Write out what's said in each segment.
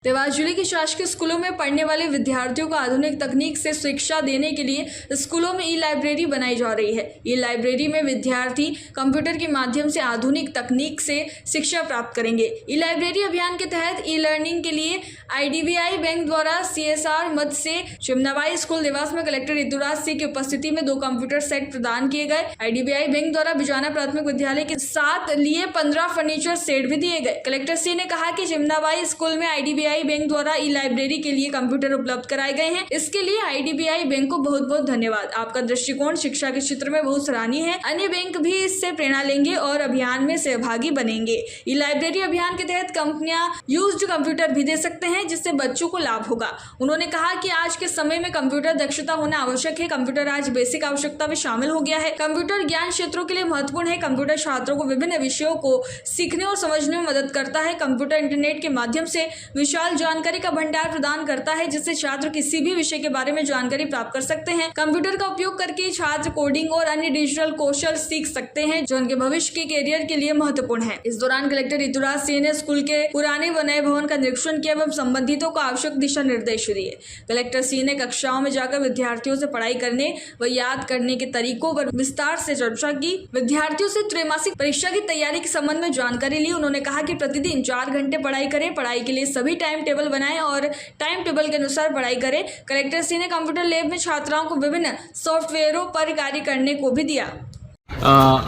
देवास जिले के शासकीय स्कूलों में पढ़ने वाले विद्यार्थियों को आधुनिक तकनीक से शिक्षा देने के लिए स्कूलों में ई लाइब्रेरी बनाई जा रही है। ई लाइब्रेरी में विद्यार्थी कंप्यूटर के माध्यम से आधुनिक तकनीक से शिक्षा प्राप्त करेंगे। ई लाइब्रेरी अभियान के तहत ई लर्निंग के लिए IDBI बैंक द्वारा CSR मद से चिमनाबाई स्कूल देवास में कलेक्टर ऋतुराज सिंह की उपस्थिति में 2 कंप्यूटर सेट प्रदान किए गए। IDBI बैंक द्वारा बिजाना प्राथमिक विद्यालय के साथ लिए 15 फर्नीचर सेट भी दिए गए। कलेक्टर सिंह ने कहा कि चिमनाबाई स्कूल में IDBI बैंक द्वारा ई लाइब्रेरी के लिए कंप्यूटर उपलब्ध कराए गए हैं। इसके लिए IDBI बैंक को बहुत बहुत धन्यवाद। आपका दृष्टिकोण शिक्षा के क्षेत्र में बहुत सराहनीय है। अन्य बैंक भी इससे प्रेरणा लेंगे और अभियान में सहभागी बनेंगे। ई लाइब्रेरी अभियान के तहत कंपनियां यूज्ड कंप्यूटर भी दे सकते हैं, जिससे बच्चों को लाभ होगा। उन्होंने कहा कि आज के समय में कंप्यूटर दक्षता होना आवश्यक है। कंप्यूटर आज बेसिक आवश्यकता में शामिल हो गया है। कंप्यूटर ज्ञान क्षेत्रों के लिए महत्वपूर्ण है। कंप्यूटर छात्रों को विभिन्न विषयों को सीखने और समझने में मदद करता है। कंप्यूटर इंटरनेट के माध्यम से विशाल जानकारी का भंडार प्रदान करता है, जिससे छात्र किसी भी विषय के बारे में जानकारी प्राप्त कर सकते हैं। कंप्यूटर का उपयोग करके छात्र कोडिंग और अन्य डिजिटल कौशल सीख सकते हैं, जो उनके भविष्य के कैरियर के लिए महत्वपूर्ण है। इस दौरान कलेक्टर ऋतुराज सिंह ने स्कूल के पुराने व नए भवन का निरीक्षण किया एवं संबंधितों को आवश्यक दिशा निर्देश दिए। कलेक्टर सिंह ने कक्षाओं में जाकर विद्यार्थियों से पढ़ाई करने व याद करने के तरीकों पर विस्तार से चर्चा की। विद्यार्थियों से त्रैमासिक परीक्षा की तैयारी के संबंध में जानकारी ली। उन्होंने कहा कि प्रतिदिन 4 घंटे पढ़ाई करें। पढ़ाई के लिए सभी टाइम टेबल बनाएं और टाइम टेबल के अनुसार पढ़ाई करें। कलेक्टर सिंह ने कंप्यूटर लैब में छात्राओं को विभिन्न सॉफ्टवेयरों पर कार्य करने को भी दिया।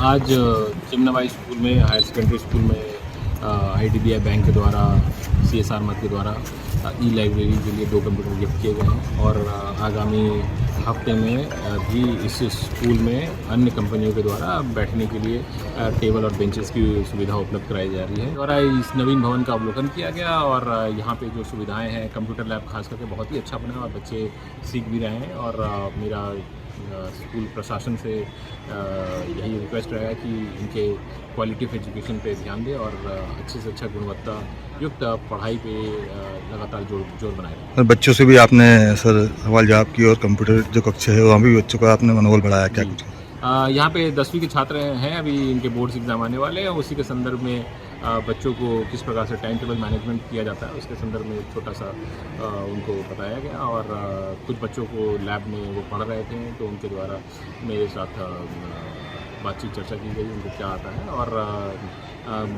आज चिमनाबाई स्कूल में, हायर सेकेंडरी स्कूल में IDBI बैंक के द्वारा CSR मद के द्वारा ई लाइब्रेरी के लिए 2 कंप्यूटर गिफ्ट किए गए हैं और आगामी हफ्ते में भी इस स्कूल में अन्य कंपनियों के द्वारा बैठने के लिए टेबल और बेंचेस की सुविधा उपलब्ध कराई जा रही है। और इस नवीन भवन का अवलोकन किया गया और यहाँ पे जो सुविधाएं हैं, कंप्यूटर लैब खास करके बहुत ही अच्छा बना है और बच्चे सीख भी रहे हैं। और मेरा स्कूल प्रशासन से यही रिक्वेस्ट रहेगा कि इनके क्वालिटी ऑफ एजुकेशन पे ध्यान दें और अच्छे से अच्छा गुणवत्ता युक्त पढ़ाई पे लगातार जोर बनाए रखें। और बच्चों से भी आपने सर सवाल जवाब की और कंप्यूटर जो कक्षा है वहाँ भी बच्चों का आपने मनोबल बढ़ाया क्या कुछ? यहाँ पे 10वीं के छात्र हैं, अभी इनके बोर्ड्स एग्जाम आने वाले हैं। उसी के संदर्भ में बच्चों को किस प्रकार से टाइम टेबल मैनेजमेंट किया जाता है उसके संदर्भ में छोटा सा उनको बताया गया। और कुछ बच्चों को लैब में वो पढ़ रहे थे तो उनके द्वारा मेरे साथ बातचीत चर्चा की गई उनको क्या आता है। और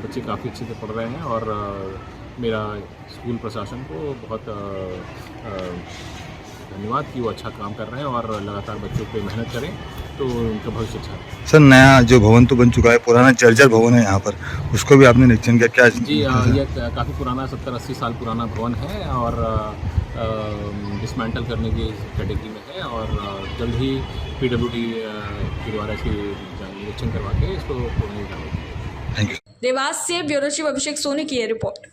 बच्चे काफ़ी अच्छे से पढ़ रहे हैं और मेरा स्कूल प्रशासन को बहुत धन्यवाद कि वो अच्छा काम कर रहे हैं और लगातार बच्चों पे मेहनत करें तो उनका भविष्य अच्छा है। सर नया जो भवन तो बन चुका है, पुराना जर्जर भवन है यहाँ पर, उसको भी आपने निरीक्षण किया क्या? जी ये काफ़ी पुराना 70-80 साल पुराना भवन है और डिसमेंटल करने की कैटेगरी में है और जल्द ही PWD के द्वारा इसकी निरीक्षण करवा के इसको पूर्ण करेंगे। Thank you. देवास से ब्यूरो चीफ अभिषेक सोनी की रिपोर्ट।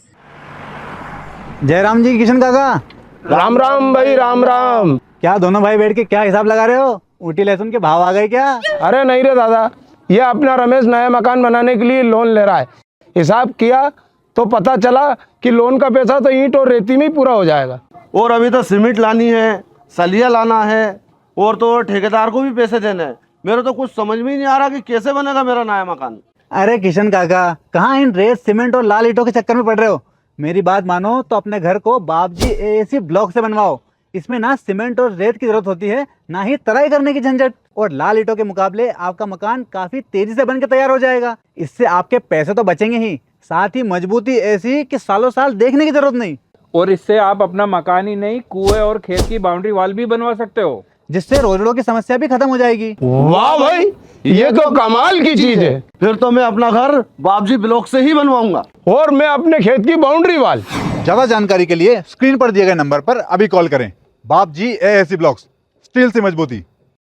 जयराम जी, किशन काका, राम राम भाई, राम राम। क्या दोनों भाई बैठ के क्या हिसाब लगा रहे हो? ऊटी लहसुन के भाव आ गए क्या? अरे नहीं रे दादा, ये अपना रमेश नया मकान बनाने के लिए लोन ले रहा है। हिसाब किया तो पता चला कि लोन का पैसा तो ईंट और रेती में ही पूरा हो जाएगा। और अभी तो सीमेंट लानी है, सलिया लाना है और तो ठेकेदार को भी पैसे देने हैं। मेरे तो कुछ समझ में ही नहीं आ रहा कि कैसे बनेगा मेरा नया मकान। अरे किशन काका, कहाँ इन रेत सीमेंट और लाल ईंटों के चक्कर में पड़ रहे हो? मेरी बात मानो तो अपने घर को बाबजी AAC ब्लॉक से बनवाओ। इसमें ना सीमेंट और रेत की जरूरत होती है, ना ही तराई करने की झंझट। और लाल ईंटों के मुकाबले आपका मकान काफी तेजी से बनकर तैयार हो जाएगा। इससे आपके पैसे तो बचेंगे ही, साथ ही मजबूती ऐसी कि सालों साल देखने की जरूरत नहीं। और इससे आप अपना मकान ही नहीं, कुएं और खेत की बाउंड्री वॉल भी बनवा सकते हो, जिससे रोजड़ों की समस्या भी खत्म हो जाएगी। वाह भाई, ये तो कमाल की चीज है। फिर तो मैं अपना घर बाबजी ब्लॉक से ही बनवाऊंगा और मैं अपने खेत की बाउंड्री वाल। ज्यादा जानकारी के लिए स्क्रीन पर दिए गए नंबर पर अभी कॉल करें। बाबजी AAC ब्लॉक्स, स्टील से मजबूती।